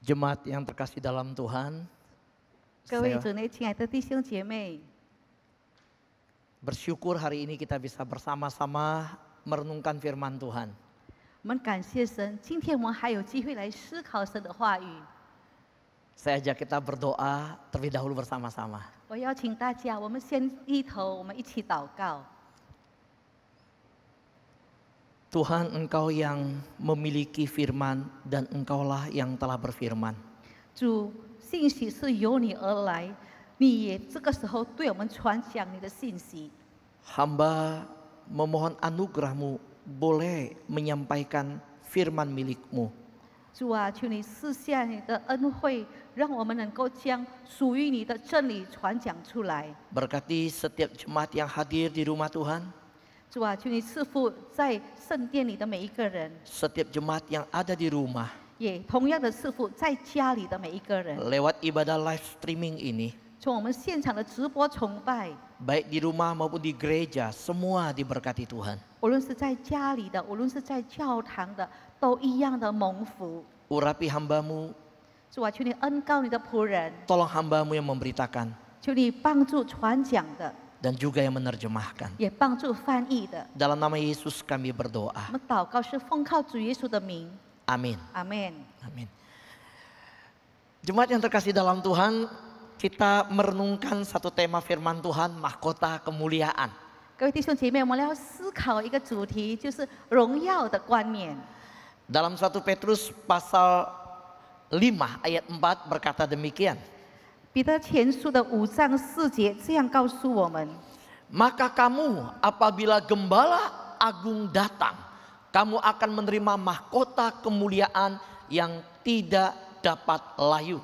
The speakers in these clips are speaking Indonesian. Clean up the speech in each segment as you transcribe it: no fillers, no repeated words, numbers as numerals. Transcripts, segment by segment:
Jemaat yang terkasih dalam Tuhan, 各位 saya 主内亲爱的弟兄姐妹， bersyukur hari ini kita bisa bersama-sama merenungkan firman Tuhan. 我们感谢神，今天我们还有机会来思考神的话语。 Saya ajak kita berdoa terlebih dahulu bersama-sama. 我邀请大家，我们先低头，我们一起祷告。 Tuhan, Engkau yang memiliki firman dan Engkaulah yang telah berfirman. 主，信息是由你而来，你也这个时候对我们传讲你的信息。 Hamba memohon anugerah-Mu boleh menyampaikan firman milik-Mu. 主啊，求你赐下你的恩惠，让我们能够将属于你的真理传讲出来。 Berkati setiap jemaat yang hadir di rumah Tuhan, 主啊，求你赐福在圣殿里的每一个人， setiap jemaat yang ada di rumah, 也同样的赐福在家里的每一个人。 lewat ibadah live streaming ini, 从我们现场的直播崇拜， baik di rumah maupun di gereja, semua diberkati Tuhan. 无论是在家里的，无论是在教堂的，都一样的蒙福。 Urapi hamba-Mu, 主啊，求你恩膏你的仆人， tolong hamba-Mu yang memberitakan 求你帮助传讲的， dan juga yang menerjemahkan. 也帮助翻译的。 Dalam nama Yesus kami 我 berdoa. 们祷告是奉靠主耶稣的名， Amin. 阿门。 Amin. Jemaat yang terkasih dalam Tuhan, kita merenungkan satu tema firman Tuhan, mahkota kemuliaan. 各位弟兄姐妹，我们要思考一个主题，就是荣耀的冠冕。 Dalam 1 Petrus pasal 5 ayat 4 berkata demikian. 彼得前书的5章4节这样告诉我们： Maka kamu apabila gembala agung datang, kamu akan menerima mahkota kemuliaan yang tidak dapat layu.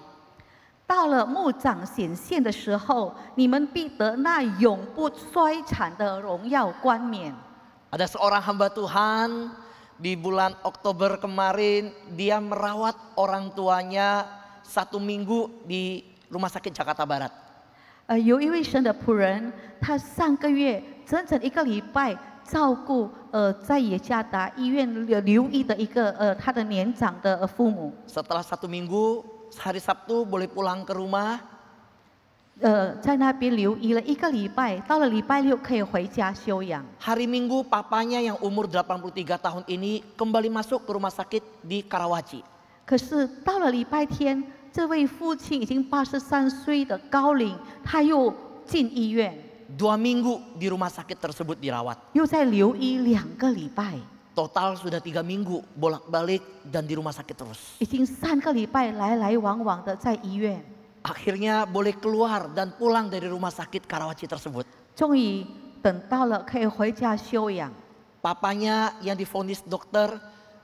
到了牧长显现的时候，你们必得那永不衰残的荣耀冠冕。 Ada seorang hamba Tuhan di bulan Oktober kemarin, dia merawat orang tuanya 1 minggu di Rumah Sakit Jakarta Barat. 有一位神的仆人，他上个月整整1个礼拜照顾在耶加达医院留医的一个他的年长的父母。 Setelah 1 minggu, hari Sabtu boleh pulang ke rumah. 在那边留医了1个礼拜，到了礼拜6可以回家休养。 Hari Minggu papanya yang umur 83 tahun ini kembali masuk ke rumah sakit di Karawaci. 可是到了礼拜天，这位父亲已经83岁的高龄，他又进医院， 2 minggu di rumah sakit tersebut dirawat. 又在留医2个礼拜， Total sudah 3 minggu bolak-balik dan di rumah sakit terus. 已经3个礼拜来来往往的在医院。 Akhirnya boleh keluar dan pulang dari rumah sakit Karawaci tersebut. 终于等到了可以回家休养。 Papanya yang divonis dokter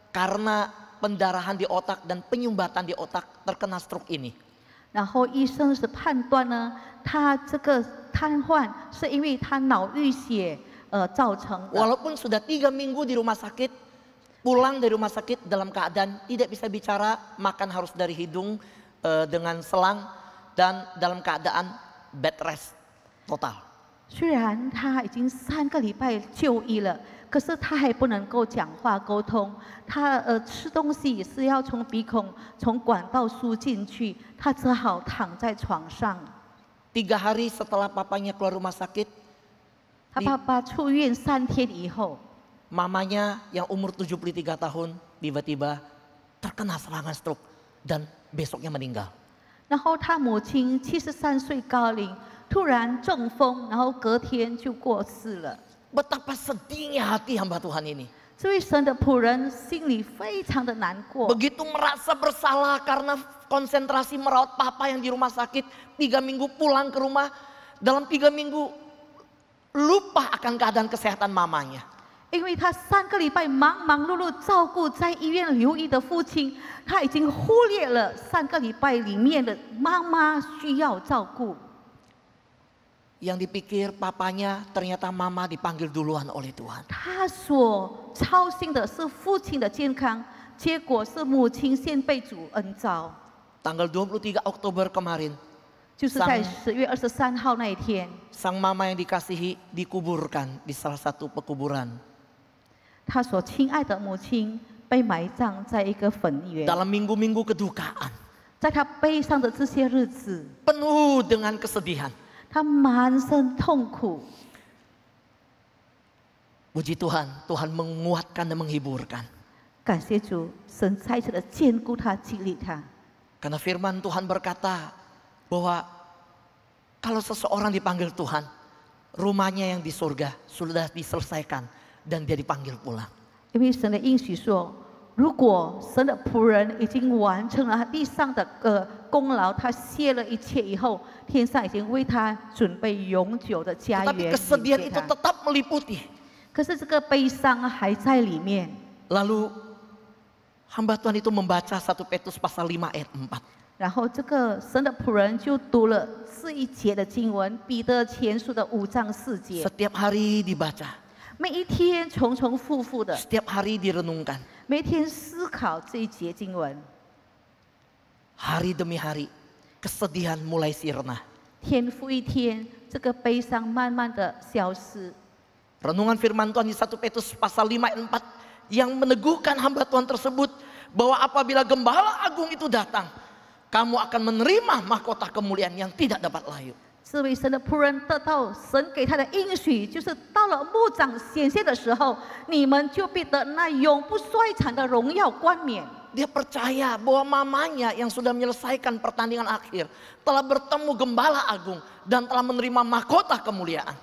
karena pendarahan di otak dan penyumbatan di otak terkena stroke ini. 然后医生是判断呢，他这个瘫痪是因为他脑淤血造成的。 Walaupun sudah 3 minggu di rumah sakit, pulang dari rumah sakit dalam keadaan tidak bisa bicara, makan harus dari hidung dengan selang dan dalam keadaan bed rest total. 虽然他已经3个礼拜就医了，可是他还不能够讲话沟通，他吃东西也是要从鼻孔从管道输进去，他只好躺在床上。 3 hari setelah papanya keluar rumah sakit, 他爸爸出院3天以后， mamanya yang umur 73 tahun tiba-tiba terkena serangan stroke dan besoknya meninggal. 然后他母亲73岁高龄，突然中风，然后隔天就过世了。 Betapa sedihnya hati hamba Tuhan ini. 这位神的仆人心里非常的难过， Begitu merasa bersalah karena konsentrasi merawat papa yang di rumah sakit, 3 minggu pulang ke rumah, dalam 3 minggu lupa akan keadaan kesehatan mamanya. 因为他3个礼拜忙忙碌碌照顾在医院留医的父亲，他已经忽略了3个礼拜里面的妈妈需要照顾。 Yang dipikir papanya ternyata mama dipanggil duluan oleh Tuhan. 他所操心的是父亲的健康，结果是母亲先被主恩召。 Tanggal 23 Oktober kemarin, 就是在10月23号那一天， sang mama yang dikasihi dikuburkan di salah satu pekuburan. 他所亲爱的母亲被埋葬在一个坟园。 Dalam minggu-minggu kedukaan, 在他悲伤的这些日子， penuh dengan kesedihan. 他满身痛苦。 Puji Tuhan, Tuhan menguatkan dan menghiburkan. 感谢主，神再一次的坚固他、激励他。 Karena firman Tuhan berkata bahwa kalau seseorang dipanggil Tuhan, rumahnya yang di surga sudah diselesaikan dan dia dipanggil pulang. 因为神的应许说，如果神的仆人已经完成了他地上的功劳，他卸了一切以后，天上已经为他准备永久的家 Tetapi 园。 kesedihan 给 itu 他 tetap meliputi. 可是这个悲伤还在里面。 Lalu hamba Tuhan itu membaca 1 Petrus pasal 5 ayat 4. 然后这个神的仆人就读了这一节的经文，彼得前书的5章4节， Setiap hari dibaca, 每一天重重复复的， setiap hari direnungkan. 每天思考这一节经文， Hari demi hari, kesedihan mulai sirna. 天复一天，这个悲伤慢慢的消失。 Renungan firman Tuhan di 1 Petrus pasal 5 ayat 4 yang meneguhkan hamba Tuhan tersebut bahwa apabila gembala agung itu datang, kamu akan menerima mahkota kemuliaan yang tidak dapat layu. 这位神的仆人得到神给他的应许，就是到了牧长显现的时候，你们就必得那永不衰残的荣耀冠冕。 Dia percaya bahwa mamanya yang sudah menyelesaikan pertandingan akhir telah bertemu gembala agung dan telah menerima mahkota kemuliaan.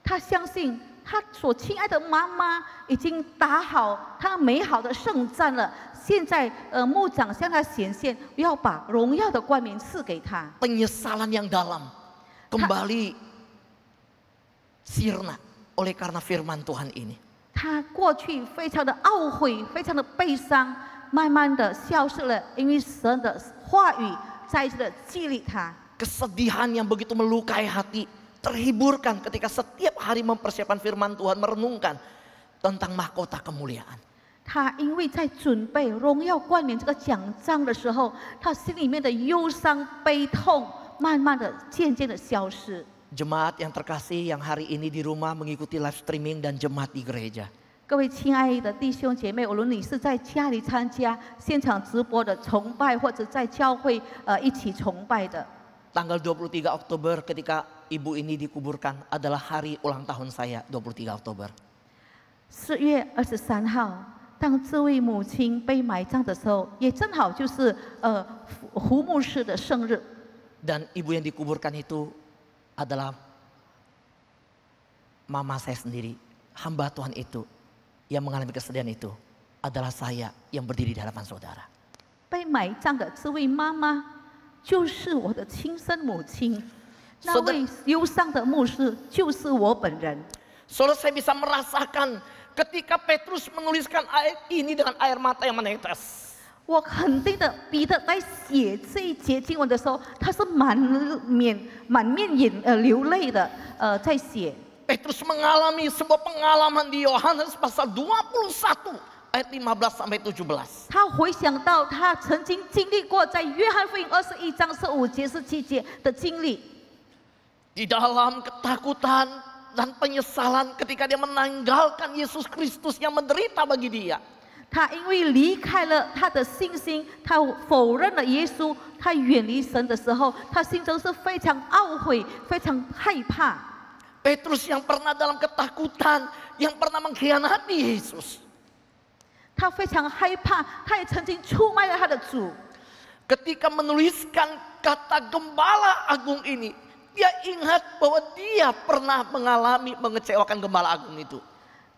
他相信他所亲爱的妈妈已经打好他美好的圣战了。现在牧长向他显现，要把荣耀的冠冕赐给他。 Penyesalan yang dalam kembali sirna oleh karena firman Tuhan ini. 他过去非常的懊悔，非常的悲伤，慢慢的消失了，因为神的话语再一次的激励他。 Kesedihan yang begitu melukai hati terhiburkan ketika setiap hari mempersiapkan firman Tuhan, merenungkan tentang mahkota kemuliaan. 他因为在准备荣耀冠冕这个奖章的时候，他心里面的忧伤、悲痛，慢慢的、渐渐的消失。 Jemaat yang terkasih yang hari ini di rumah mengikuti live streaming dan jemaat di gereja. 各位亲爱的弟兄姐妹，无论你是在家里参加现场直播的崇拜，或者在教会一起崇拜的， Tanggal 23 Oktober ketika ibu ini dikuburkan adalah hari ulang tahun saya 23 Oktober. 4月23号，当这位母亲被埋葬的时候，也正好就是胡牧师的生日。 Dan ibu yang dikuburkan itu adalah mama saya sendiri. Hamba Tuhan itu yang mengalami kesedihan itu adalah saya yang berdiri di hadapan saudara. 被埋葬的这位妈妈，就是我的亲生母亲。那位忧伤的牧师，就是我本人。 Saudara, saya bisa merasakan ketika Petrus menuliskan ayat ini dengan air mata yang menetes. 我肯定的，彼得在写这一节经文的时候，他是满面流泪的，在写。 Petrus mengalami sebuah pengalaman di Yohanes pasal 21 ayat 15 sampai 17. 他回想到他曾经经历过在约翰福音21章15节17节的经历。 Di dalam ketakutan dan penyesalan ketika dia menanggalkan Yesus Kristus yang menderita bagi dia. 他因为离开了他的信心，他否认了耶稣，他远离神的时候，他心中是非常懊悔、非常害怕。 Petrus yang pernah dalam ketakutan, yang pernah mengkhianati Yesus. 他非常害怕，他也曾经出卖了他的主。 Ketika menuliskan kata gembala agung ini, dia ingat bahwa dia pernah mengalami mengecewakan gembala agung itu.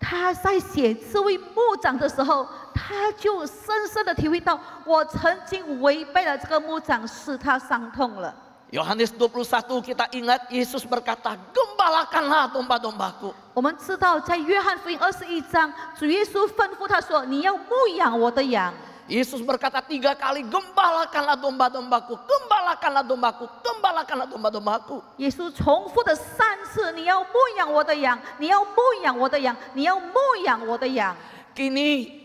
他在写这位牧长的时候，他就深深的体会到，我曾经违背了这个牧长，使他伤痛了。 Yohanes 21 kita ingat Yesus berkata, gembalakanlah domba-dombaku. 我们知道，在约翰福音21章，主耶稣吩咐他说：“你要牧养我的羊。” Yesus berkata 3 kali, gembalakanlah domba-dombaku, gembalakanlah dombaku, gembalakanlah domba-dombaku. 耶稣重复的3次：“你要牧养我的羊，你要牧养我的羊，你要牧养我的羊。” Kini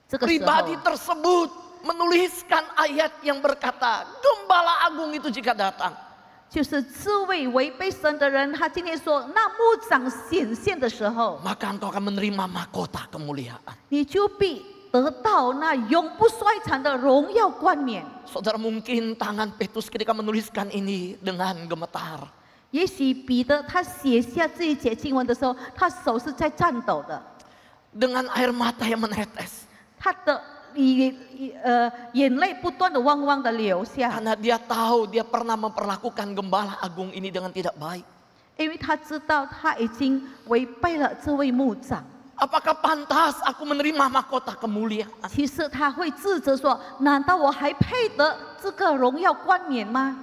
这个时候， pribadi tersebut menuliskan ayat yang berkata, gembala agung itu jika datang. 就是这位违背神的人，他今天说，那牧长显现的时候， Maka engkau akan menerima mahkota kemuliaan. 你就必得到那永不衰残的荣耀冠冕。 Saudara, mungkin tangan Petrus ketika menuliskan ini dengan gemetar. 也许彼得他写下这一节经文的时候，他手是在颤抖的， Dengan air mata yang menetes. 他的眼泪不断的汪汪的流下， Karena dia tahu dia pernah memperlakukan gembala agung ini dengan tidak baik. 因为他知道他已经违背了这位牧长。 Apakah pantas aku menerima mahkota kemuliaan? 其实他会自责说：难道我还配得这个荣耀冠冕吗？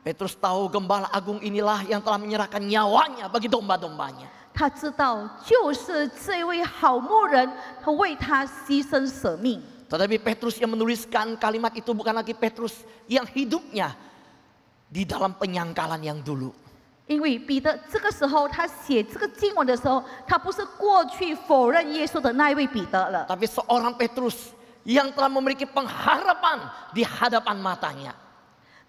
Petrus tahu gembala agung inilah yang telah menyerahkan nyawanya bagi domba-dombanya. 他知道，就是这位好牧人，他为他牺牲舍命。 Tetapi Petrus yang menuliskan kalimat itu bukan lagi Petrus yang hidupnya di dalam penyangkalan yang dulu. 因为彼得这个时候他写这个经文的时候，他不是过去否认耶稣的那一位彼得了， Tapi seorang Petrus yang telah memiliki pengharapan di hadapan matanya.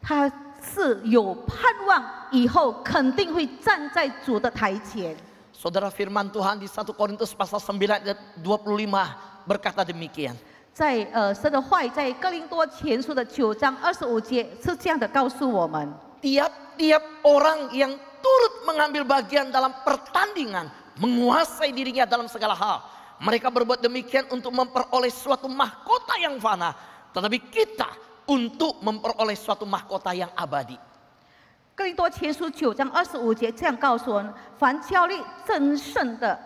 他是有盼望以后肯定会站在主的台前。 Saudara, firman Tuhan di 1 Korintus pasal 9 ayat 25 berkata demikian. 在神的话语在哥林多前书的9章25节是这样的告诉我们： Tiap-tiap orang yang turut mengambil bagian dalam pertandingan menguasai dirinya dalam segala hal. Mereka berbuat demikian untuk memperoleh suatu mahkota yang fana, tetapi kita untuk memperoleh suatu mahkota yang abadi. 哥林多前书9章25节这样告诉我们：凡焦虑争胜的，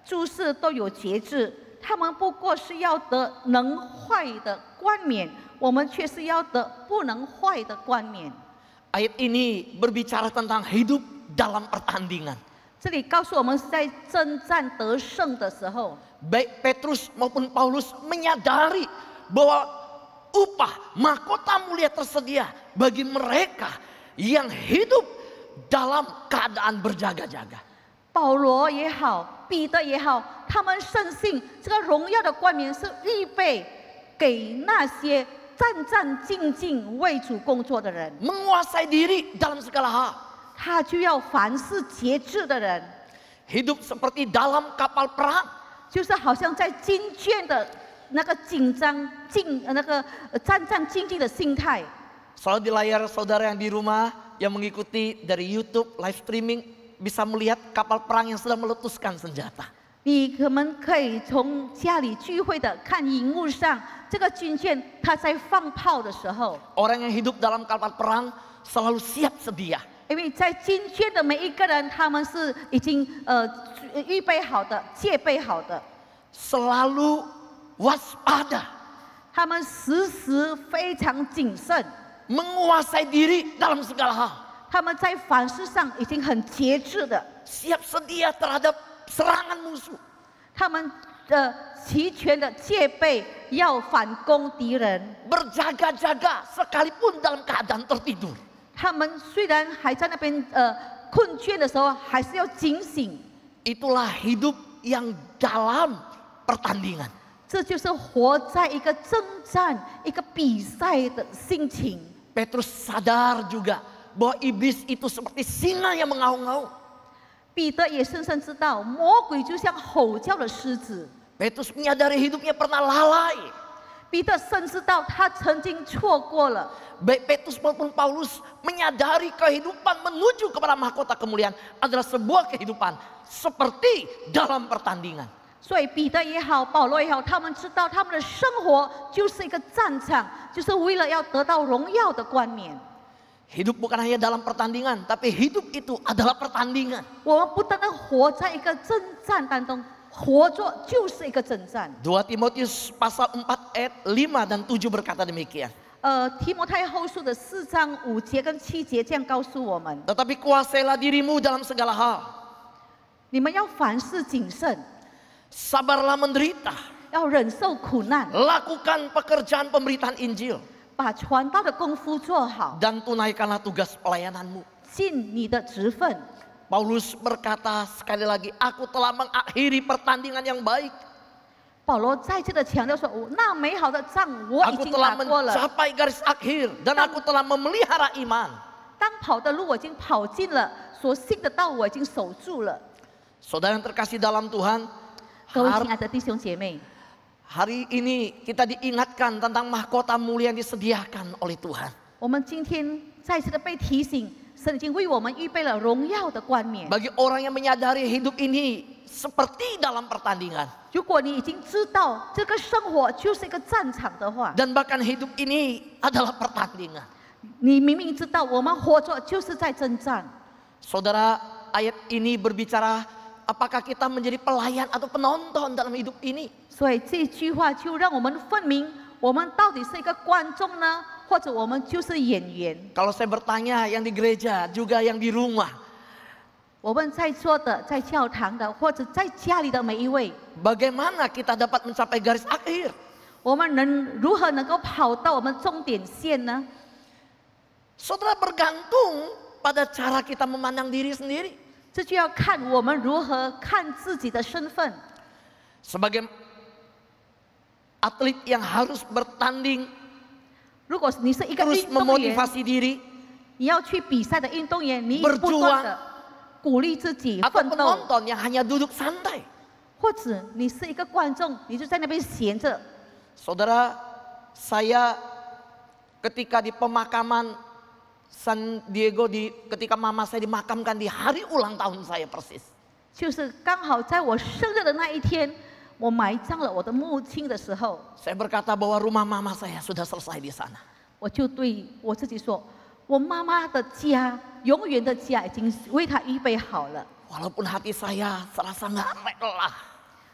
诸事都有节制，他们不过是要得能坏的冠冕，我们却是要得不能坏的冠冕。 Ayat ini berbicara tentang hidup dalam pertandingan. 这里告诉我们是在征战得胜的时候， Baik Petrus maupun Paulus menyadari bahwa upah mahkota mulia tersedia bagi mereka yang hidup dalam keadaan berjaga-jaga. 保罗也好，彼得也好，他们深信这个荣耀的冠冕是预备给那些战战兢兢为主工作的人。 Menguasai diri dalam segala hal. 他就要凡事节制的人， Hidup seperti dalam kapal perang. 就是好像在军舰的那个紧张、战战兢兢的心态。 Selalu di layar saudara yang di rumah yang mengikuti dari YouTube live streaming bisa melihat kapal perang yang sedang meletuskan senjata. 你们可以从家里聚会的看荧幕上，这个军舰它在放炮的时候， Orang yang hidup dalam kapal perang selalu siap sedia. 因为在军舰的每一个人，他们是已经预备好的、戒备好的， Selalu waspada. 他们时时非常谨慎， Menguasai diri dalam segala hal. 他们在凡事上已经很节制的， Siap sedia terhadap serangan musuh. 他们齐全的戒备要反攻敌人。 Berjaga-jaga sekalipun dalam keadaan tertidur. 他们虽然还在那边困倦的时候，还是要警醒。 Itulah hidup yang dalam pertandingan. 这就是活在一个征战、一个比赛的心情。 Petrus sadar juga bahwa iblis itu seperti singa yang mengaum-ngaum. 彼得也深深知道，魔鬼就像吼叫的狮子。 Petrus menyadari hidupnya pernah lalai. 彼得深知道他曾经错过了。 Baik Petrus maupun Paulus menyadari kehidupan menuju kepada mahkota kemuliaan adalah sebuah kehidupan seperti dalam pertandingan. 所以彼得也好，保罗也好，他们知道他们的生活就是一个战场，就是为了要得到荣耀的冠冕。 Hidup bukan hanya dalam pertandingan, tapi hidup itu adalah pertandingan. 我们不单单活在一个征战当中，活着就是一个征战。 2 Timotius pasal 4 ayat 5 dan 7 berkata demikian. 提摩太后书的4章5节跟7节这样告诉我们： Tetapi kuasailah dirimu dalam segala hal. 你们要凡事谨慎， Sabarlah menderita. 要忍受苦难， Lakukan pekerjaan pemberitaan Injil. 把传道的功夫做好， Dan tunaikanlah tugas pelayananmu. 尽你的职分。 Paulus berkata sekali lagi, aku telah mengakhiri pertandingan yang baik. 保罗再次的强调说：“那美好的仗我已 Aku 经 telah 打过了， mencapai garis akhir dan aku telah memelihara iman. 当跑的路我已经跑尽了，所信的道我已经守住了。” Saudara yang terkasih dalam Tuhan, 各位亲爱的弟兄姐妹， Hari ini kita diingatkan tentang mahkota mulia yang disediakan oleh Tuhan. 我们今天再次的被提醒，神已经为我们预备了荣耀的冠冕。 Bagi orang yang menyadari hidup ini seperti dalam pertandingan. 如果你已经知道这个生活就是一个战场的话， Dan bahkan hidup ini adalah pertandingan. 你明明知道我们活着就是在征战。 Saudara, ayat ini berbicara apakah kita menjadi pelayan atau penonton dalam hidup ini. 所以这句话就让我们分明，我们到底是一个观众呢，或者我们就是演员。 Kalau saya bertanya yang di gereja juga yang di rumah. 我们在座的、在教堂的，或者在家里的每一位， Bagaimana kita dapat mencapai garis akhir? 我们如何能够跑到我们终点线呢？ Saudara, bergantung pada cara kita memandang diri sendiri. 这就要看我们如何看自己的身份。 Sebagai atlet yang harus bertanding, 如果你是一个 terus 运动员， memotivasi diri, 你要去比赛的运动员，你 berjuang 不断的鼓励自己 atau 奋斗， penonton yang hanya duduk santai. 或者你是一个观众，你就在那边闲着。 Saudara, saya ketika di pemakaman San Diego, ketika mama saya dimakamkan di hari ulang tahun saya persis. 就是刚好在我生日的那一天，我埋葬了我的母亲的时候， Saya berkata bahwa rumah mama saya sudah selesai di sana. 我就对我自己说，我妈妈的家，永远的家已经为她预备好了。 Walaupun hati saya serasa nggak rela.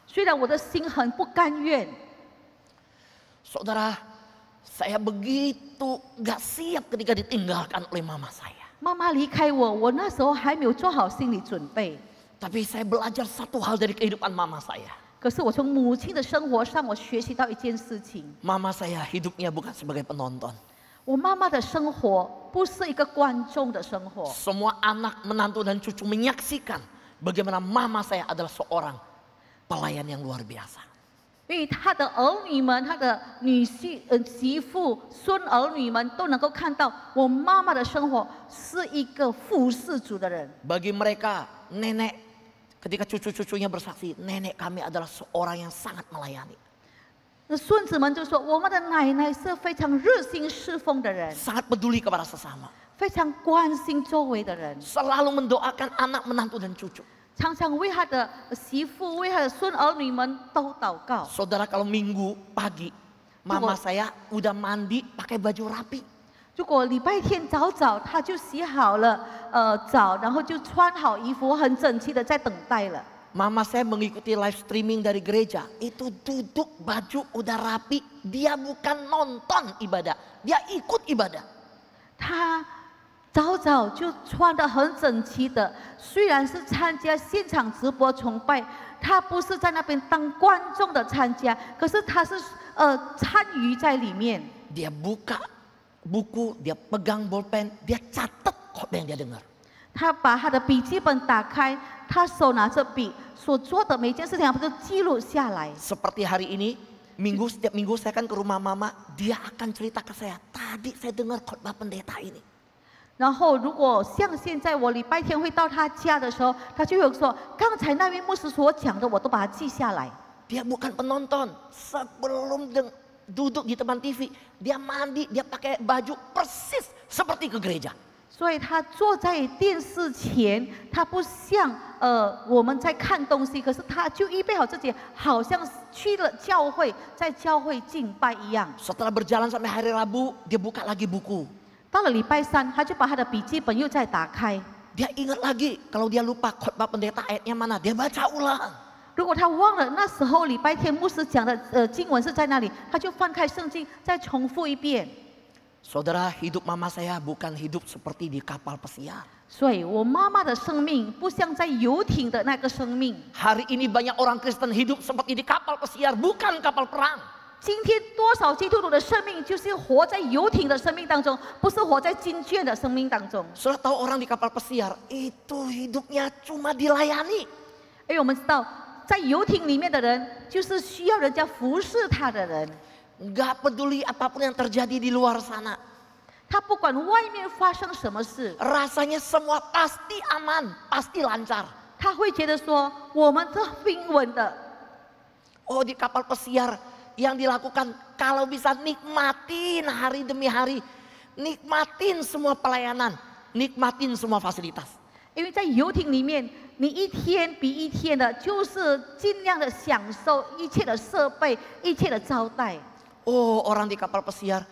虽然我的心很不甘愿， Saudara, saya begitu nggak siap ketika ditinggalkan oleh mama saya. 妈妈离开我，我那时候还没有做好心理准备。 Tapi saya belajar satu hal dari kehidupan mama saya. 可是我从母亲的生活上，我学习到一件事情： Mama saya hidupnya bukan sebagai penonton. 我妈妈的生活不是一个观众的生活。 Semua anak, menantu dan cucu menyaksikan bagaimana mama saya adalah seorang pelayan yang luar biasa. 因为她的儿女们、她的媳妇、孙儿女们都能够看到我妈妈的生活是一个服侍主的人。 Bagi mereka, nenek, ketika cucu-cucunya bersaksi, nenek kami adalah seorang yang sangat melayani. 那孙子们就说，我们的奶奶是非常热心侍奉的人， Sangat peduli kepada sesama. 非常关心周围的人， Selalu mendoakan anak, menantu dan cucu. 常常为他的媳妇、为他的孙儿女们都祷告。 Saudara, kalau minggu pagi, mama saya udah mandi pakai baju rapi. 如果礼拜天早早他就洗好了澡，然后就穿好衣服，很整齐的在等待了。 Mama saya mengikuti live streaming dari gereja. Itu duduk baju udah rapi. Dia bukan nonton ibadah. Dia ikut ibadah. 他早早就穿得很整齐的，虽然是参加现场直播崇拜，他不是在那边当观众的参加，可是他是参与在里面。 Dia buka buku, dia pegang bolpen, dia catat khotbah yang dia dengar. 他把他的笔记本打开，他手拿着笔，所做的每件事情他都记录下来。 Seperti hari ini, setiap minggu saya kan ke rumah mama, dia akan cerita ke saya, tadi saya dengar khotbah pendeta ini. 然后，如果像现在我礼拜天会到他家的时候，他就有说，刚才那位牧师所讲的，我都把它记下来。 Dia bukan penonton. Sebelum duduk di depan TV, dia mandi, dia pakai baju persis seperti ke gereja. 所以他坐在电视前，他不像我们在看东西，可是他就预备好自己，好像去了教会，在教会敬拜一样。 Setelah berjalan sampai hari Rabu, dia buka lagi buku. 到了礼拜三，他就把他的笔记本又再打开。 Dia ingat lagi, kalau dia lupa khotbah pendeta ayatnya mana, dia baca ulang. 如果他忘了那时候礼拜天牧师讲的经文是在那里，他就翻开圣经再重复一遍。 Saudara, hidup mama saya bukan hidup seperti di kapal pesiar. 所以我妈妈的生命不像在游艇的那个生命。 Hari ini banyak orang Kristen hidup seperti di kapal pesiar, bukan kapal perang. 今天多少基督徒的生命就是活在游艇的生命当中，不是活在经卷的生命当中。 Sudah tahu orang di kapal pesiar, itu hidupnya cuma dilayani. 因为我们知道，在游艇里面的人，就是需要人家服侍他的人。 Nggak peduli apapun yang terjadi di luar sana. 他不管外面发生什么事， Rasanya semua pasti aman, pasti lancar. 他会觉得说，我们这平稳的。 Oh, di kapal pesiar yang dilakukan kalau bisa nikmatin hari demi hari. Nikmatin semua pelayanan, nikmatin semua fasilitas. 因为在游艇里面，你一天比一天的，就是尽量的享受一切的设备、一切的招待。 Oh, orang di kapal pesiar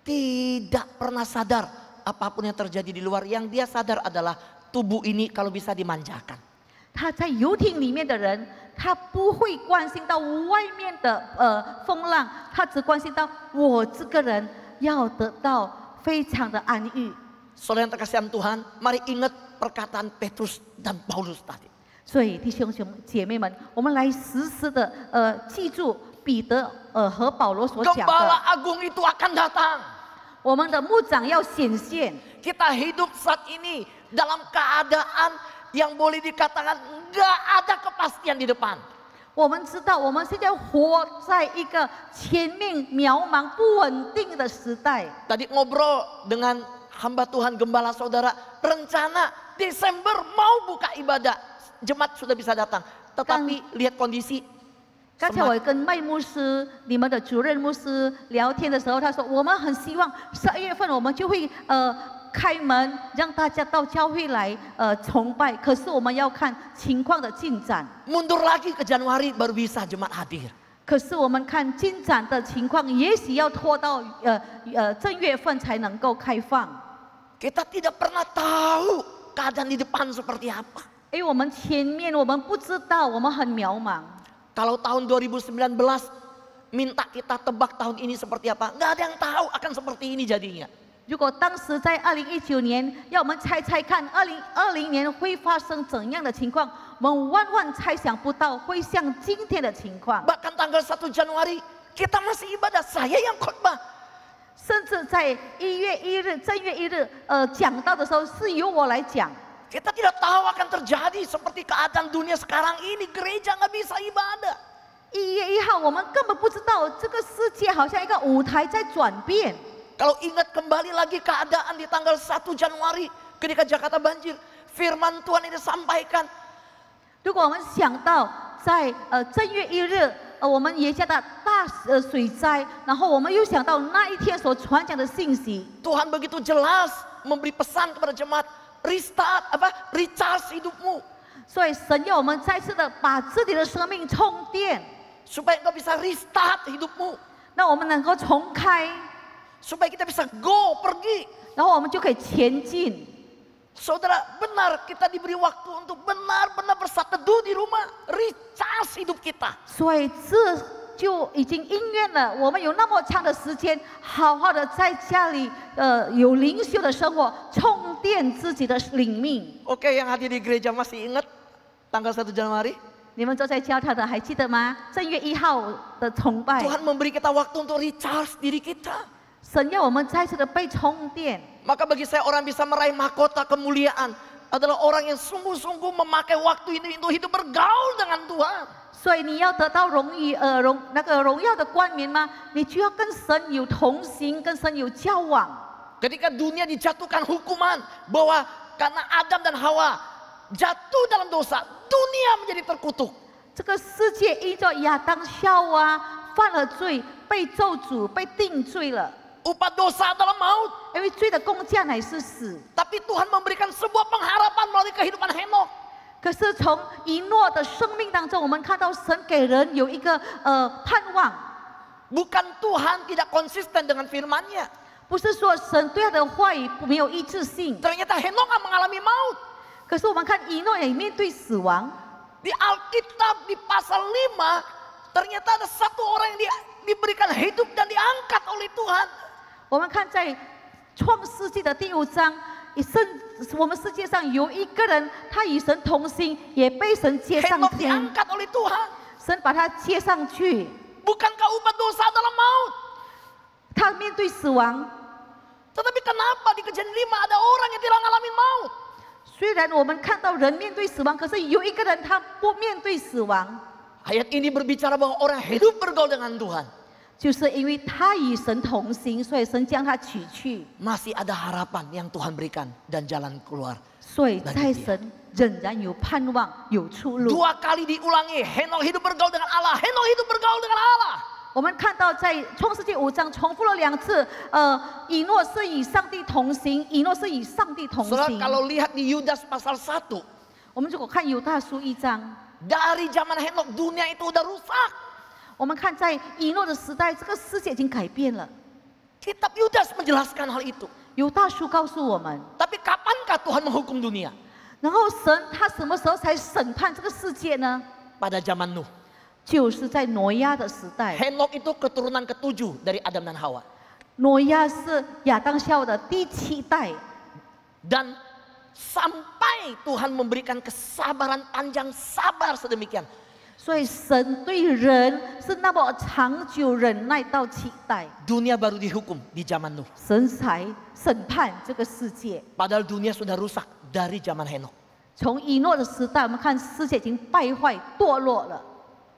tidak pernah sadar apapun yang terjadi di luar. Yang dia sadar adalah tubuh ini kalau bisa dimanjakan. 他在游艇里面的人，他不会关心到外面的风浪，他只关心到我这个人要得到非常的安逸。 Saudara yang terkasihan Tuhan, mari ingat perkataan Petrus dan Paulus tadi. 所以弟兄姐妹们，我们来时时的记住彼得和保罗所讲的。 Gembala agung itu akan datang. 我们的牧长要显现。 Kita hidup saat ini dalam keadaan yang boleh dikatakan nggak ada kepastian di depan. 我们知道，我们现在活在一个前面渺茫、不稳定的时代。 Tadi ngobrol dengan hamba Tuhan gembala saudara, rencana Desember mau buka ibadah, jemaat sudah bisa datang. Tetapi lihat kondisi. 刚才我跟麦牧师、你们的主任牧师聊天的时候，他说我们很希望12月份我们就会开门，让大家到教会来崇拜。可是我们要看情况的进展。 Mundur lagi ke Januari baru bisa jemaat hadir. 可是我们看进展的情况，也许要拖到正月份才能够开放。 Kita tidak pernah tahu keadaan di depan seperti apa. 因为我们前面我们不知道，我们很渺茫。 Kalau tahun 2019 minta kita tebak tahun ini seperti apa, nggak ada yang tahu akan seperti ini jadinya. 如果当时在2019年，要我们猜猜看2020年会发生怎样的情况，我们万万猜想不到会像今天的情况。 Bahkan tanggal 1 Januari kita masih ibadah, saya yang khotbah. 甚至在1月1日正月1日讲到的时候，是由我来讲。 Kita tidak tahu akan terjadi seperti keadaan dunia sekarang ini, gereja nggak bisa ibadah. 1月1号，我们根本不知道这个世界好像一个舞台在转变。 Kalau ingat kembali lagi keadaan di tanggal 1 Januari ketika Jakarta banjir, firman Tuhan ini disampaikan. 如果我们想到在正月1日，我们耶加大大水灾，然后我们又想到那一天所传讲的信息， Tuhan begitu jelas memberi pesan kepada jemaat, recharge hidupmu. 所以神要我们再次的把自己的生命充电， Supaya engkau bisa restart hidupmu. 那我们能够重开， Supaya kita bisa go, pergi. 然后我们就可以前进。 Saudara, benar kita diberi waktu untuk benar-benar bersateduh di rumah. Recharge hidup kita. 所以这就已经应验了。我们有那么长的时间，好好的在家里有灵修的生活，充电自己的灵命。 Oke, yang hadir di gereja masih ingat tanggal 1 Januari? 你们坐在教堂的还记得吗？正月1号的崇拜， Tuhan memberi kita waktu untuk recharge diri kita. 神要我们再次的被充电。 Maka bagi saya orang bisa meraih mahkota kemuliaan adalah orang yang sungguh-sungguh memakai waktu ini untuk hidup bergaul dengan Tuhan. 所以你要得到荣耀的冠冕吗？你就要跟神有同行，跟神有交往。 Ketika dunia dijatuhkan hukuman bahwa karena Adam dan Hawa jatuh dalam dosa, dunia menjadi terkutuk. 这个世界依照亚当夏娃犯了罪，被咒诅，被定罪了。 Upah dosa adalah maut. 因为罪的工价乃是死。 Tapi Tuhan memberikan sebuah pengharapan melalui kehidupan Henokh. 可是从以诺的生命当中，我们看到神给人有一个盼望。 Bukan Tuhan tidak konsisten dengan firman-Nya. 不是说神对他的话语没有一致性。 Ternyata Henokh mengalami maut. 可是我们看以诺也面对死亡。 Di Alkitab di pasal 5 ternyata ada satu orang yang diberikan hidup dan diangkat oleh Tuhan. 我们看在创世纪的第5章，我们世界上有一个人，他与神同心，也被神接上 Henokh 天， diangkat oleh Tuhan. 神把他接上去。 Bukankah upah dosa adalah maut? 他面对死亡， Tetapi kenapa di Kejadian 5 ada orang yang tidak ngalamin maut? 虽然我们看到人面对死亡，可是有一个人他不面对死亡， Ayat ini berbicara bahwa orang hidup bergaul dengan Tuhan. 就是因为他与神同行，所以神将他取去。 Masih ada harapan yang Tuhan berikan dan jalan keluar. 所以在神仍然有盼望，有出路。 2 kali diulangi, Henokh hidup bergaul dengan Allah, Henokh hidup bergaul dengan Allah. 我们看到在创世纪5章重复了2次，以诺是与上帝同行，以诺是与上帝同 Saudara 行。 kalau lihat di Yudas pasal 1, 我们如果看犹大书1章， dari zaman Henok dunia itu udah rusak. 我们看在以诺的时代，这个世界已经改变了。 Kitab Yudas menjelaskan hal itu. 犹大书告诉我们， Tapi kapankah Tuhan menghukum dunia? 然后神他什么时候才审判这个世界呢？ Pada zaman Nuh. 就是在挪亚的时代。 Henok itu keturunan ke-7 dari Adam dan Hawa. 挪亚是亚当夏娃的第7代， Dan sampai Tuhan memberikan kesabaran panjang, sabar sedemikian. 所以神对人是那么长久忍耐到7代， Dunia baru dihukum di zaman Nuh. 神才审判这个世界。 Padahal dunia sudah rusak dari zaman Henok. 从以诺的时代，我们看世界已经败坏堕落了。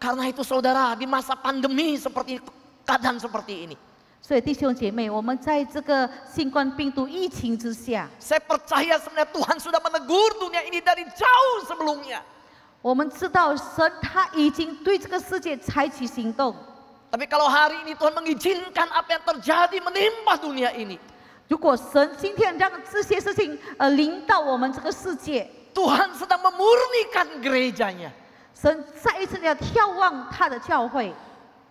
Karena itu saudara, di masa pandemi seperti keadaan seperti ini, 所以弟兄姐妹，我们在这个新冠病毒疫情之下， saya percaya sebenarnya Tuhan sudah menegur dunia ini dari jauh sebelumnya. 我们知道神他已经对这个世界采取行动。 Tapi kalau hari ini Tuhan mengizinkan apa yang terjadi menimpa dunia ini, 如果神今天让这些事情临到我们这个世界， Tuhan sedang memurnikan gerejanya. 神再一次要眺望他的教会，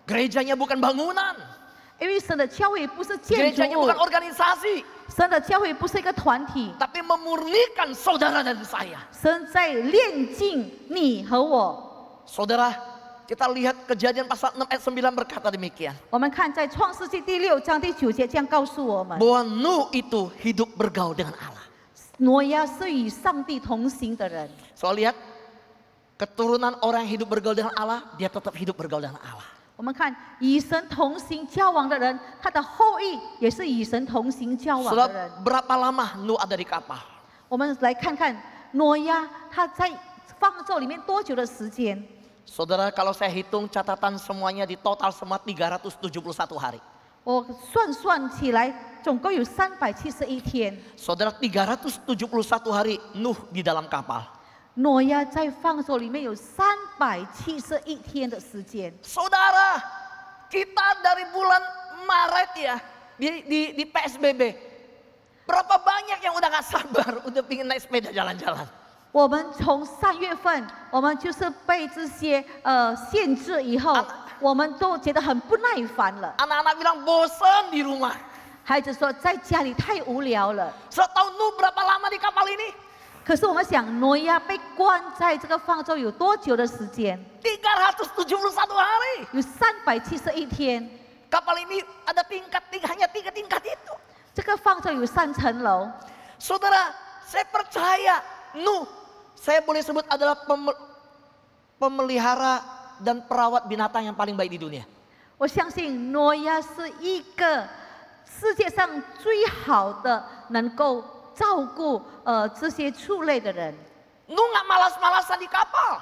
Gerejanya bukan bangunan, 因为神的教会不是建筑 gerejanya 物， bukan organisasi, 神的教会不是一个团体， tapi memurnikan saudara dan saya. 神在炼净你和我。 Saudara, kita lihat Kejadian pasal 6 ayat 9 berkata demikian. 我们看在创世纪第6章第9节这样告诉我们， Bahwa Nuh itu hidup bergaul dengan Allah. 挪亚是与上帝同行的人。 So lihat, keturunan orang yang hidup bergaul dengan Allah, dia tetap hidup bergaul dengan Allah. 我们看与神同行交往的人，他的后裔也是与神同行交往的人。 Saudara, berapa lama Nuh ada di kapal? 我们来看看挪亚他在方舟里面多久的时间？ Saudara, kalau saya hitung catatan semuanya di total semua 371 hari. 我算起来，总共有371天。 Saudara, 371 hari Nuh di dalam kapal. 挪亚在方舟里面有371天的时间。 Saudara, kita dari bulan Maret ya di PSBB, berapa banyak yang udah gak sabar, udah pingin naik sepeda jalan-jalan. 我们从3月份，我们就是被这些限制以后，我们都觉得很不耐烦了。 Anak-anak bilang bosan di rumah. 孩子说在家里太无聊了。 Setahun Nuh berapa lama di kapal ini? 可是我们想，挪亚被关在这个方舟有多久的时间？ 371 hari. 有371天。 Kapal ini ada hanya 3 tingkat itu. 这个方舟有3层楼。 Saudara, saya percaya Nuh, saya boleh sebut adalah pemelihara dan perawat binatang yang paling baik di dunia. 我相信挪亚是一个世界上最好的能够照顾这些畜类的人。 Nuh nggak malas-malasan di kapal.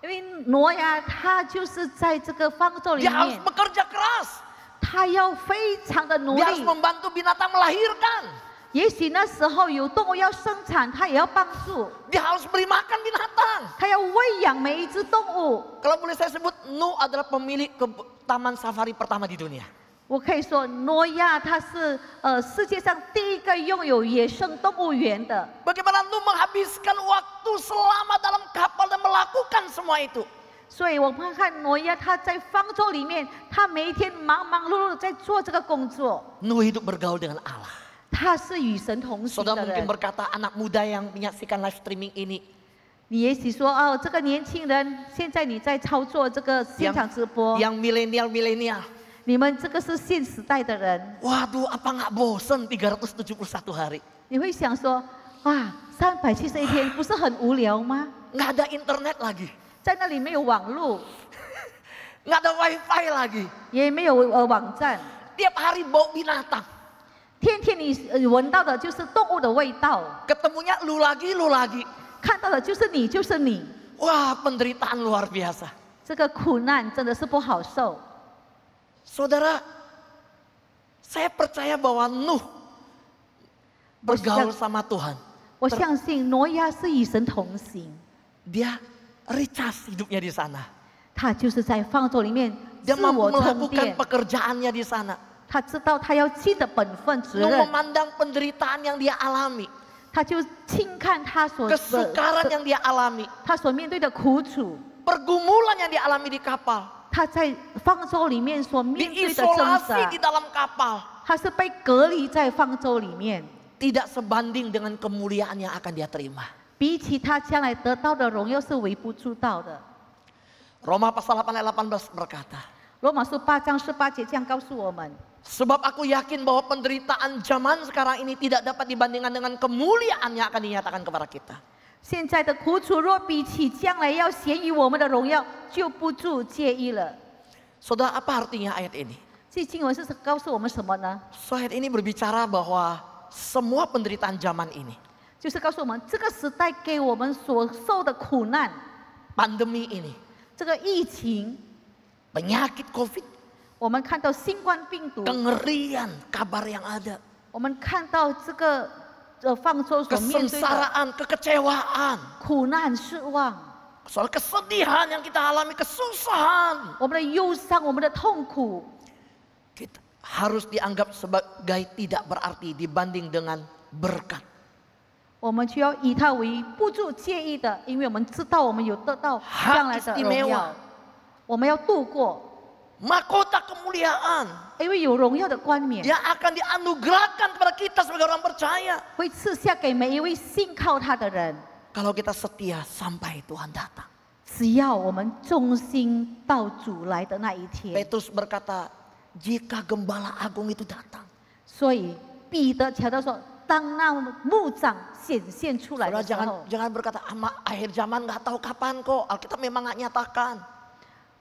因为挪亚他就是在这个方舟里 Dia harus 面， bekerja keras. 他要非常的努 Dia harus 力。 membantu binatang melahirkan. 也许那时候有动物要生产，他也要帮助， Dia harus beri makan binatang. 他要喂养每一只动物。 Kalau boleh saya sebut, Nuh adalah pemilik taman safari pertama di dunia. 我可以说，挪亚他是世界上第一个拥有野生动物园的。 Bagaimana Nuh menghabiskan waktu selama dalam kapal dan melakukan semua itu. 所以我们看挪亚他在方舟里面，他每一天忙忙碌碌地在做这个工作。 Nuh hidup bergaul dengan Allah. 他是与神同行 Saudara 的 mungkin 人。 berkata anak muda yang menyaksikan live streaming ini. 你也许说哦，这个年轻人现在你在操作这个现场直播， Yang milenial. 你们这个是现时代的人， Waduh, apa nggak bosen 371 hari? 你会想说，哇，371天不是很无聊吗？ Nggak ada internet lagi. 在那里没有网络， Nggak ada wifi lagi. 也没有网站， Tiap hari bau binatang. 天天你闻到的就是动物的味道， Ketemunya lu lagi. 看到的就是你，就是你。 Wah, penderitaan luar biasa. 这个苦难真的是不好受。 Saudara, saya percaya bahwa Nuh bergaul sama Tuhan. 我相信挪亚是与神同行， Dia ricas hidupnya di sana. 他就是在放纵里面 Dia 自 mampu 我沉 melakukan 淀， pekerjaannya di sana. 他知道他要尽的本分责 Lu 任， memandang penderitaan yang dia alami, 他就轻看他所 kesukaran yang dia alami, 他所面对的苦楚， pergumulan yang dia alami di kapal, 他在方舟里面所面对的挣 diisolasi 扎 di，dalam kapal, 他是被隔离在方舟里面， tidak sebanding dengan kemuliaan yang akan dia terima. 比起他将来得到的荣耀是微不足道的。 Roma pasal 8 ayat 18 berkata, 罗马书8章18节这样告诉我们： sebab aku yakin bahwa penderitaan zaman sekarang ini tidak dapat dibandingkan dengan kemuliaan yang akan dinyatakan kepada kita. 现在的苦楚若比起将来要显于我们的荣耀，就不足介意了。 Saudara, apa artinya ayat ini? 这经文是告诉我们什么呢？ So, ayat ini berbicara bahwa semua penderitaan zaman ini, 就是告诉我们这个时代给我们所受的苦难， pandemi ini, 这个疫情， penyakit COVID, 我们看到新冠病毒， kengerian kabar yang ada, 我们看到这个方舟所面对的 kesengsaraan, kekecewaan, 苦难、失望， soal kesedihan yang kita alami, kesusahan, 我们的忧伤、我们的痛苦， kita harus dianggap sebagai tidak berarti dibanding dengan berkat. 我们就要以它为不足介意的，因为我们知道我们有得到将来的荣耀，我们要度过， Mahkota kemuliaan 因为有荣耀的冠冕 yang akan dianugerahkan kepada kita sebagai orang percaya 会赐下给每一位信靠他的人。 kalau kita setia sampai Tuhan datang. 只要我们忠心到主来的那一天， Petrus berkata, jika gembala agung itu datang. 所以彼得强调说，当那牧长显现出来 Saudara 的时候， jangan berkata, akhir zaman nggak tahu kapan kok. Alkitab memang nggak nyatakan.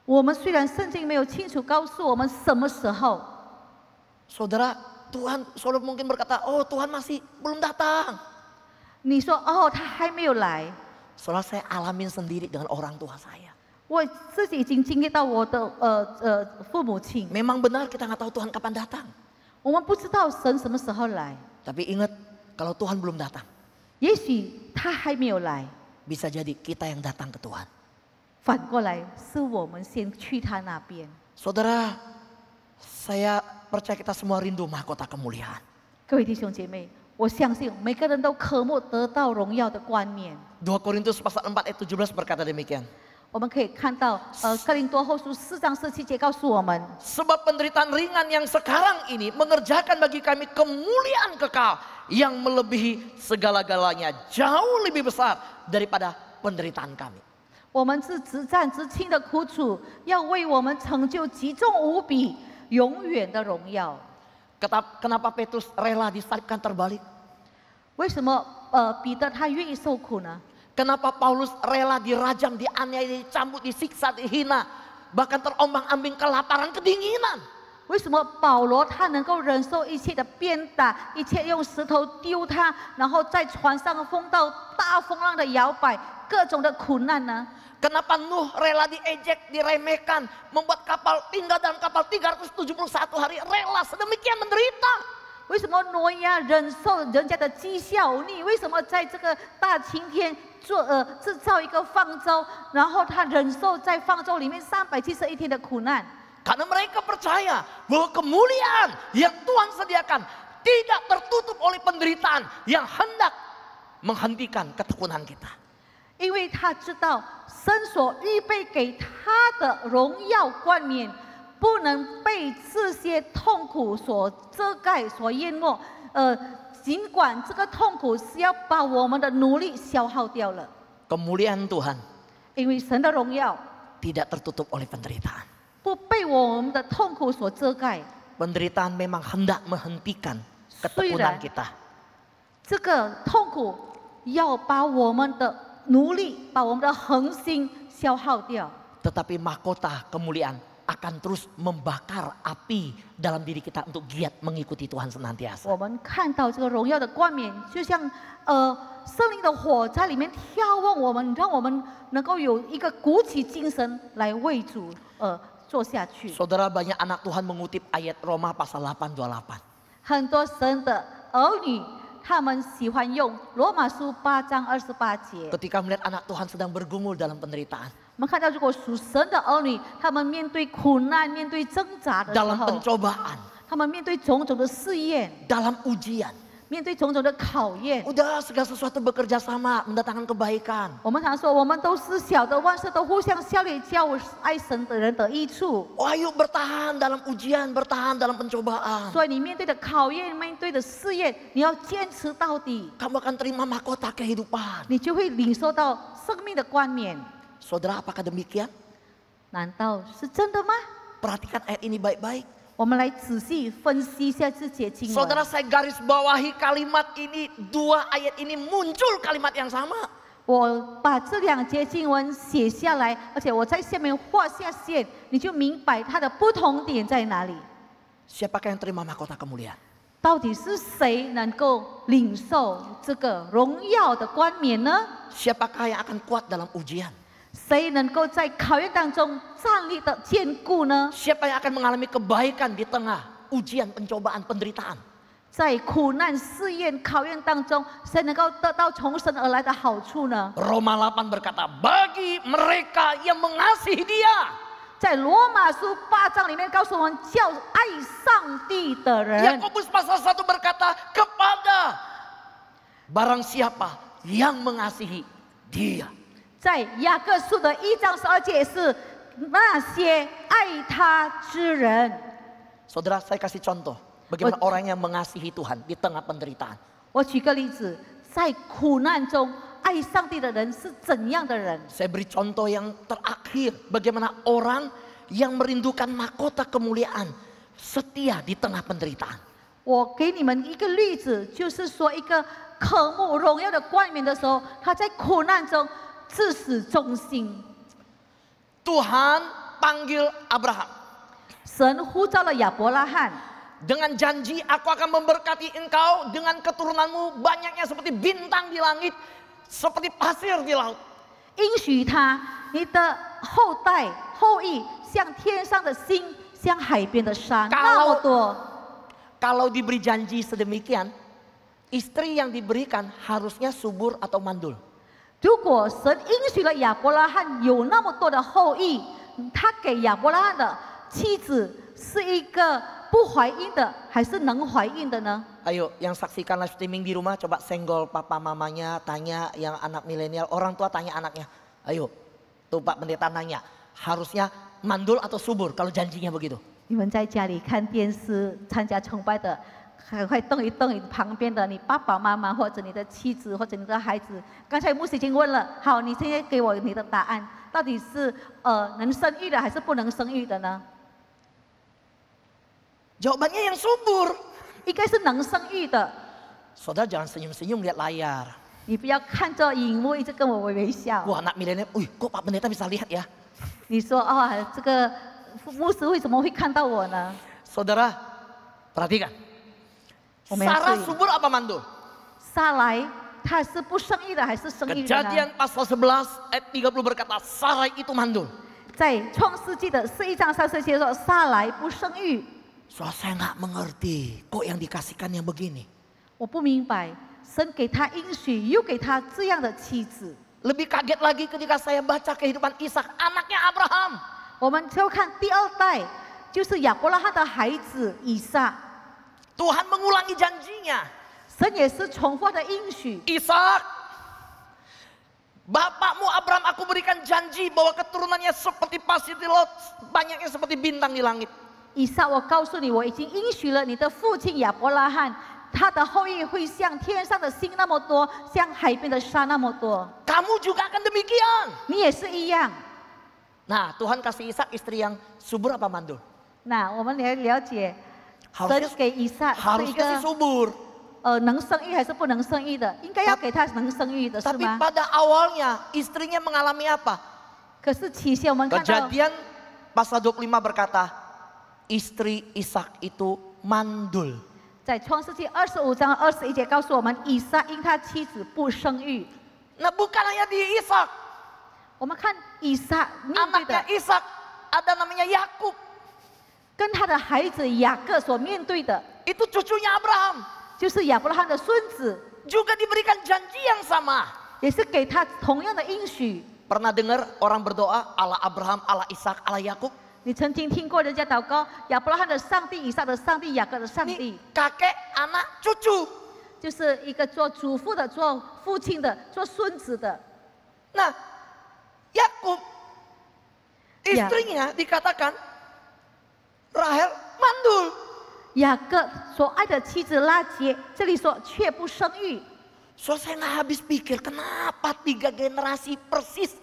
我们虽然圣经没有清楚告诉我们什么时候， Saudara, saudara mungkin berkata, oh Tuhan masih belum datang. 你说哦，他还没有来， Saudara, saya alamin sendiri dengan orang tua saya. 我自己已经经历到我的父母亲， Memang benar kita nggak tahu Tuhan kapan datang. 我们不知道神什么时候来， Tapi ingat, kalau Tuhan belum datang, 也许他还没有来， bisa jadi kita yang datang ke Tuhan. 反过来是我们先去他那边。 Saudara, saya percaya kita semua rindu mahkota kemuliaan. 各位弟兄姐妹，我相信每个人都渴慕得到荣耀的冠冕。 2 Korintus pasal 4 ayat 17 berkata demikian. 我们可以看到，哥林多后书4章17节告诉我们， Sebab penderitaan ringan yang sekarang ini mengerjakan bagi kami kemuliaan kekal yang melebihi segala-galanya, jauh lebih besar daripada penderitaan kami. 我们是直战直轻的苦楚，要为我们成就极重无比、永远的荣耀。 Kenapa Petrus rela disalibkan terbalik? 为什么彼得他愿意受苦呢？ Kenapa Paulus rela dirajam, dianiaya, dicambuk, disiksa, dihina, bahkan terombang-ambing kelaparan, kedinginan? 为什么保罗他能够忍受一切的鞭打，一切用石头丢他，然后在船上风到大风浪的摇摆，各种的苦难呢？ Kenapa Nuh rela diejek, diremehkan, membuat kapal tinggal dalam kapal 371 hari, rela sedemikian menderita? 为什么挪亚忍受人家的讥笑？你为什么在这个大晴天制造一个方舟，然后他忍受在方舟里面371天的苦难？ Karena mereka percaya bahwa kemuliaan yang Tuhan sediakan tidak tertutup oleh penderitaan yang hendak menghentikan ketekunan kita. 因为他知道神所预备给他的荣耀冠冕，不能被这些痛苦所遮盖、所淹没。尽管这个痛苦是要把我们的努力消耗掉了， Kemuliaan Tuhan 因为神的荣耀 tidak tertutup oleh penderitaan. 不被我们的痛苦所遮盖。 Penderitaan memang hendak menghentikan ketekunan kita. 这个痛苦要把我们的努力、把我们的恒心消耗掉。 Tetapi mahkota kemuliaan akan terus membakar api dalam diri kita untuk giat mengikuti Tuhan senantiasa. 我们看到这个荣耀的冠冕，就像圣灵的火在里面眺望我们，让我们能够有一个鼓起精神来为主做下去。 Saudara, banyak anak Tuhan mengutip ayat Roma pasal 8:28. 很多神的儿女，他们喜欢用罗马书8章28节。 Ketika melihat anak Tuhan sedang bergumul dalam penderitaan. 我们看到，如果属神的儿女，他们面对苦难、面对挣扎的时 dalam 候， pencobaan, 他们面对种种的试验， dalam ujian. 面对种种的考验。 Udah segala sesuatu bekerja sama mendatangkan kebaikan. 我们常说，我们都是小的，万事都互相效力，叫爱神的人得益处。 Ayo bertahan dalam ujian, bertahan dalam pencobaan. 所以你面对的考验、面对的试验，你要坚持到底， Kamu akan terima mahkota kehidupan. 你就会领受到生命的冠冕。 Saudara, apakah demikian? 难道是真的吗？ Perhatikan ayat ini baik-baik. 我们来仔细分析一下这节经文。 Saudara, saya garis bawahi kalimat ini, 2 ayat ini muncul kalimat yang sama. 我把这2节经文写下来，而且我在下面画下线，你就明白它的不同点在哪里。 Siapakah yang terima mahkota kemuliaan? 到底是谁能够领受这个荣耀的冠冕呢？ Siapakah yang akan kuat dalam ujian? 谁能够在考验当中站立的坚固呢？ Siapa yang akan mengalami kebaikan di tengah ujian, pencobaan, penderitaan? 在苦难、试验、考验当中，谁能够得到从神而来的好处呢？ Roma 8 berkata, bagi mereka yang mengasihi dia. 在罗马书8章里面告诉我们，叫爱上帝的人。 Yakobus pasal 1 berkata, kepada barang siapa yang mengasihi dia. 在雅各书的1章12节是那些爱他之人。 Saudara, saya kasih contoh bagaimana orang yang mengasihi Tuhan di tengah penderitaan. 我举个例子，在苦难中爱上帝的人是怎样的人？ Saya beri contoh yang terakhir, bagaimana orang yang merindukan mahkota kemuliaan setia di tengah penderitaan. 我给你们一个例子，就是说一个渴慕荣耀的冠冕的时候，他在苦难中至死忠心。 Tuhan panggil Abraham 神呼召了亚伯拉罕， dengan janji, aku akan memberkati engkau dengan keturunanmu banyaknya seperti bintang di langit, seperti pasir di laut. 应许他，你的后代后裔像天上的星，像海边的沙，那么多。 Kalau diberi janji sedemikian, istri yang diberikan harusnya subur atau mandul. 如果神应许了亚伯拉罕有那么多的后裔，他给亚伯拉罕的妻子是一个不怀孕的，还是能怀孕的呢？ Ayo, yang saksikan live streaming di rumah, coba senggol papa mamanya, tanya yang anak milenial, orang tua tanya anaknya. Ayo, tuh Pak Pendeta nanya, harusnya mandul atau subur kalau janjinya begitu? 你们在家里看电视参加崇拜的，赶快动一动你旁边的你爸爸妈妈或者你的妻子或者你的孩子。刚才牧师已经问了，好，你现在给我你的答案，到底是能生育的还是不能生育的呢？ Jawabannya yang subur. 应该是能生育的。 Saudara jangan senyum-senyum lihat layar. 你不要看着荧幕一直跟我微笑。 Wah, anak milenial, kok Pak Pendeta bisa lihat ya? 你说哦，这个牧师为什么会看到我呢？ Saudara, perhatikan. 我们要 Sarah 注意 subur apa mandul? 撒来他是不生育的还是生育的呢？ Kejadian pasal 11 ayat 30 berkata, Sarai itu mandul. 在创世纪的11章34节说，撒来不生育。 Soal saya nggak mengerti, kok yang dikasihkan yang begini? 我不明白，神给他应许，又给他这样的妻子。 Lebih kaget lagi ketika saya baca kehidupan Ishak, anaknya Abraham. 我们就看第二代，就是亚伯拉罕的孩子以撒。 Tuhan mengulangi janjinya. 神也是重复的应许。 Ishak, bapakmu Abraham aku berikan janji bahwa keturunannya seperti pasir di laut, banyaknya seperti bintang di langit. 以撒，我告诉你，我已经应许了你的父亲亚伯拉罕，他的后裔会像天上的星那么多，像海边的沙那么多。 Kamu juga akan demikian. 你也是一样。 Nah, Tuhan kasih Ishak istri yang subur apa mandul? 那我们来了解， Harusnya, 神给以撒是一 harusnya sih 个 subur. 能生育还是不能生育的？应该要给他能生育的是 Tapi 吗？ pada awalnya istrinya mengalami apa? 可是起先我们看到 Kejadian pasal 25 berkata, istri Ishak itu mandul. 在创世纪25章21节告诉我们，以撒因他妻子不生育。 Nah, bukan hanya di Ishak. 我们看以撒面对 Anaknya 的， Ishak ada namanya Yakub. 跟他的孩子雅各所面对的， Itu cucunya Abraham. 就是亚伯拉罕的孙子， Juga diberikan janji yang sama. 也是给他同样的应许。Pernah dengar orang berdoa Allah Abraham, Allah Ishak, Allah Yakub? 你曾经听过人家祷告亚伯拉罕的上帝、以撒的上帝、雅各的上 Ini 帝， kakek, anak, cucu. 就是一个做祖父的、做父亲的、做孙子的。 Nah, Yakub istrinya dikatakan Rahel mandul. 雅各所爱的妻子拉结，这里说却不生育。 So saya nggak habis pikir kenapa 3 generasi persis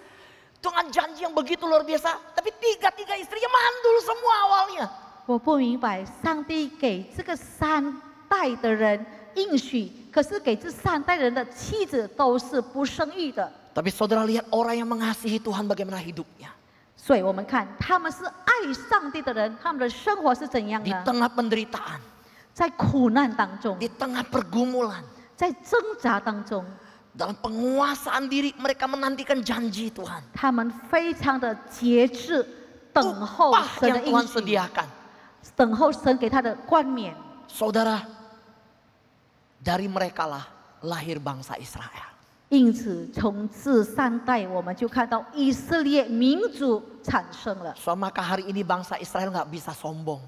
dengan janji yang begitu luar biasa, tapi tiga istrinya mandul semua awalnya. 我不明白，上帝给这个3代的人应许，可是给这3代人的妻子都是不生育的。 Tapi saudara lihat orang yang mengasihi Tuhan bagaimana hidupnya. 所以我们看他们是爱上帝的人，他们的生活是怎样 Di 呢？ tengah penderitaan, 在苦难当中， di tengah pergumulan, 在挣扎当中， dalam penguasaan diri mereka menantikan janji Tuhan. 他们非常的节制，等候 Upah 神的 yang 应 Tuhan 许， sediakan. 等候神给他的冠冕。 Saudara, dari merekalah lahir bangsa Israel. 因此，从这3代，我们就看到以色列民族产生了。 So maka hari ini bangsa Israel nggak bisa sombong.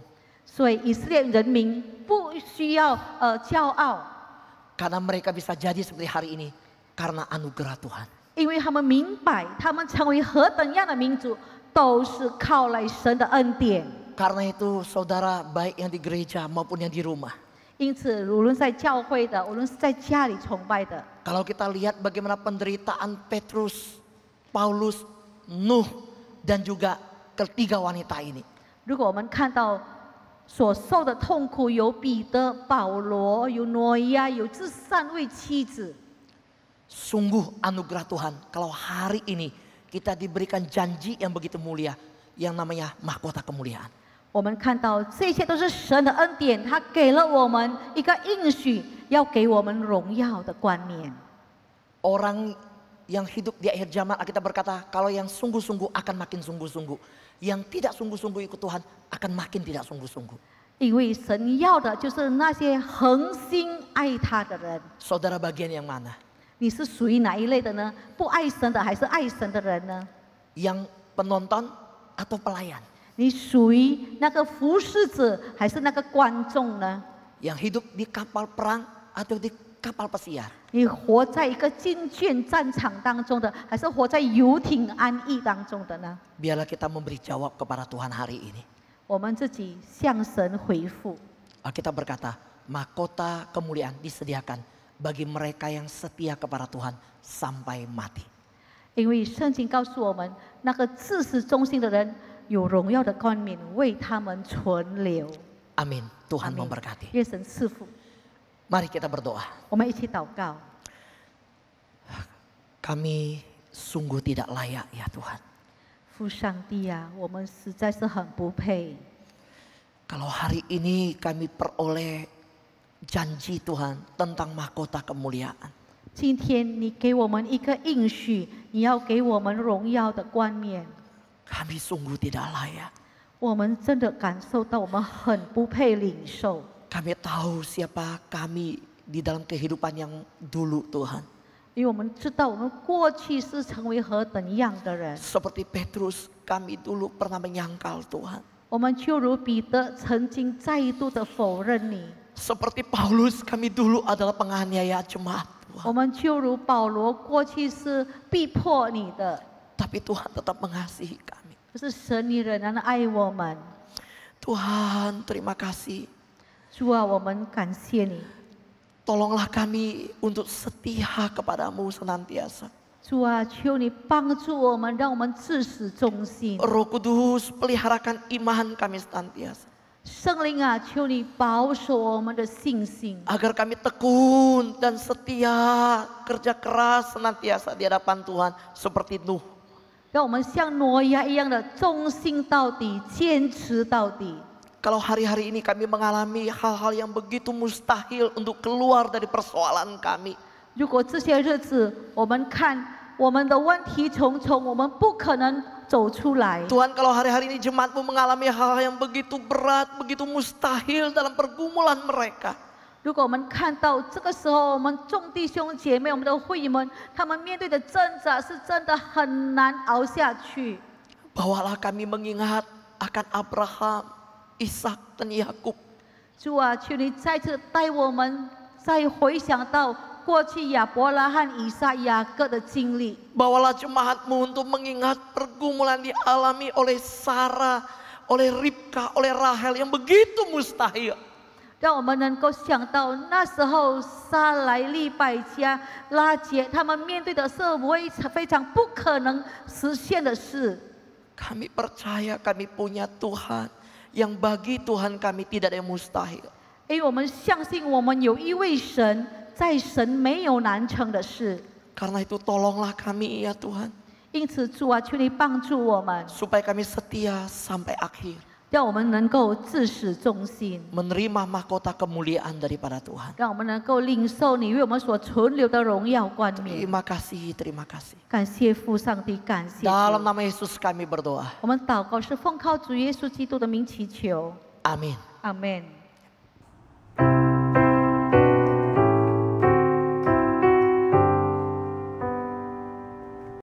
所以以色列人民不需要骄傲， Karena mereka bisa jadi seperti hari ini karena anugerah Tuhan. 因为他们明白，他们成为何等样的民族，都是靠来神的恩典。 Karena itu saudara baik yang di gereja maupun yang di rumah. 因此，无论在教会的，无论是在家里崇拜的， Kalau kita lihat bagaimana penderitaan Petrus, Paulus, Nuh, dan juga ketiga wanita ini. 如果我们看到所受的痛苦，有彼得、保罗，有挪亚，有这3位妻子， Sungguh anugerah Tuhan kalau hari ini kita diberikan janji yang begitu mulia yang namanya mahkota kemuliaan. 我们看到这些都是神的恩典，他给了我们一个应许，要给我们荣耀的冠冕。 Orang yang hidup di akhir zaman kita berkata kalau yang sungguh-sungguh akan makin sungguh-sungguh. Yang tidak sungguh-sungguh ikut Tuhan akan makin tidak sungguh-sungguh. 因为神要的就是那些恒心爱他的人。 Saudara bagian yang mana? 你是属于哪一类的呢？不爱神的还是爱神的人呢？ Yang penonton atau pelayan? 你属于那个服侍者还是那个观众呢？ Yang hidup di kapal perang atau di kapal pesiar? 你活在一个经卷战场当中的，还是活在游艇安逸当中的呢？ Biarlah kita memberi jawab kepada Tuhan hari ini. 我们自己向神回复。 Alkitab berkata, mahkota kemuliaan disediakan bagi mereka yang setia kepada Tuhan sampai mati. 因为圣经告诉我们，那个自始忠心的人有荣耀的冠冕为他们存留。 Amin. Tuhan 阿门 memberkati. 愿神赐福。 Mari kita berdoa. 我们一起祷告。 Kami sungguh tidak layak ya Tuhan. 父上帝啊，我们实在是很不配。 Kalau hari ini kami peroleh janji Tuhan tentang mahkota kemuliaan. 今天你给我们一个应许，你要给我们荣耀的冠冕。 Kami sungguh tidak layak. 我们真的感受到我们很不配领受。 Kami tahu siapa kami di dalam kehidupan yang dulu Tuhan. 因为我们知道我们过去是成为何等样的人， Seperti Petrus, kami dulu pernah menyangkal Tuhan. 我们就如彼得曾经再度的否认你， Seperti Paulus, kami dulu adalah penganiaya jemaat Tuhan. 我们就如保罗过去是逼迫你的， Tapi Tuhan tetap mengasihi kami. 可是神你仍然爱我们。 Tuhan, terima kasih. 主啊，我们感谢你。 Tolonglah kami untuk setia kepadamu senantiasa. 主啊，求你帮助我们，让我们自始忠心。 Roh Kudus, peliharakan iman kami senantiasa. 圣灵啊，求你保守我们的信心， Agar kami tekun dan setia, kerja keras senantiasa di hadapan Tuhan. Seperti Nuh. 让我们像挪亚一样的忠心到底，坚持到底。 Kalau hari-hari ini kami mengalami hal-hal yang begitu mustahil untuk keluar dari persoalan kami. 如果这些日子我们看我们的问题重重，我们不可能走出来。 Tuhan, kalau hari-hari ini jemaatmu mengalami hal-hal yang begitu berat, begitu mustahil dalam pergumulan mereka. 如果我们看到这个时候，我们众弟兄姐妹，我们的会员们，他们面对的挣扎是真的很难熬下去。Bawalah kami mengingat akan Abraham, Ishak dan Yakub. 主啊，求你再次带我们再回想到过去亚伯拉罕、以撒、雅各的经历。Bawalah jemaatmu untuk mengingat pergumulan dialami oleh Sarah, oleh Ribka, oleh Rahel yang begitu mustahil. 让我们能够想到那时候撒莱利百加、拉结，他们面对的是非常不可能实现的事。Kami percaya kami punya Tuhan yang bagi Tuhan kami tidak ada yang mustahil. 因为我们相信我们有一位神，在神没有难成的事。Karena itu tolonglah kami ya Tuhan. 因此，主啊，求你帮助我们， supaya kami setia sampai akhir. 让我们能够至始忠心， menerima mahkota kemuliaan daripada Tuhan. 让我们能够领受你为我们所存留的荣耀冠冕。 Terima kasih, terima kasih. 感谢父上帝，感谢 Dalam 主。 nama Yesus kami berdoa. 我们祷告是奉靠主耶稣基督的名祈求， Amin. 阿门。